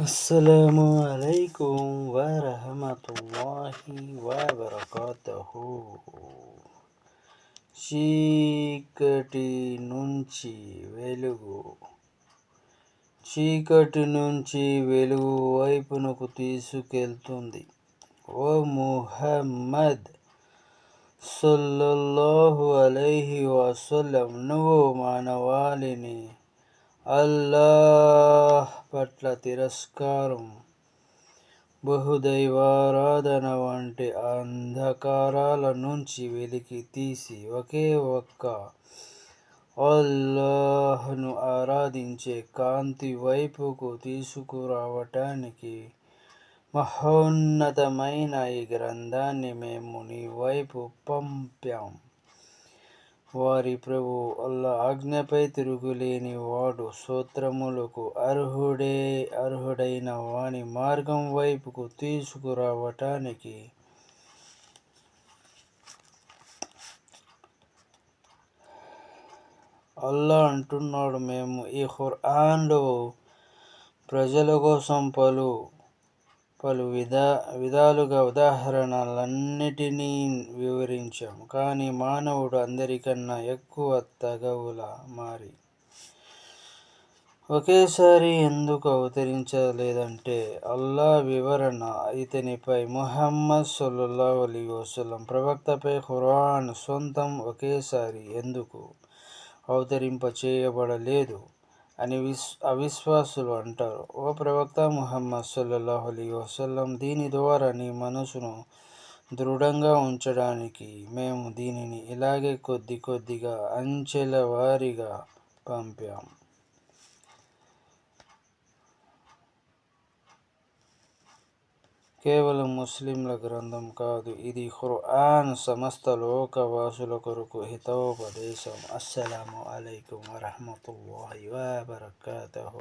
అస్సలాము అలైకుం వరహమతుల్లాహి వబరకాతుహు. చీకటి నుంచి వెలుగు, చీకటి నుంచి వెలుగు వైపునకు తీసుకెళ్తుంది. ఓ ముహమ్మద్ సల్లల్లాహు అలైహి వసల్లం, నువ్వు మానవాళిని అల్లాహ్ పట్ల తిరస్కారం, బహుదైవారాధన వంటి అంధకారాల నుంచి వెలికి తీసి ఒకే ఒక్క అల్లాహ్ను ఆరాధించే కాంతి వైపుకు తీసుకురావటానికి మహోన్నతమైన ఈ గ్రంథాన్ని మేము నీ వైపు పంపాం. వారి ప్రభు అల్లా ఆజ్ఞపై తిరుగులేని వాడు, స్తోత్రములకు అర్హుడైన వాని మార్గం వైపుకు తీసుకురావటానికి అల్లా అంటున్నాడు, మేము ఈ ఖురాన్లో ప్రజల కోసం పలు విధాలుగా ఉదాహరణలన్నిటినీ వివరించాం. కానీ మానవుడు అందరికన్నా ఎక్కువ తగవులా మారి ఒకేసారి ఎందుకు అవతరించలేదంటే అల్లా వివరణ, ఇతనిపై ముహమ్మద్ సల్లల్లాహు అలైహి వసల్లం ప్రవక్తపై ఖురాన్ సొంతం ఒకేసారి ఎందుకు అవతరింపచేయబడలేదు అని అవిశ్వాసులు అంటారు. ఓ ప్రవక్త ముహమ్మద్ సల్లల్లాహు అలైహి వసల్లం, దీని ద్వారా నీ మనసును దృఢంగా ఉంచడానికి మేము దీనిని ఇలాగే కొద్ది కొద్దిగా అంచెల వారీగా పంపాం. కేవలం ముస్లింల గ్రంథం కాదు, ఇది ఖురాన్ సమస్త లోకవాసుల కొరకు హితోపదేశం. అస్సలాము అలైకుం వరహమతుల్లాహి వబరకాతుహు.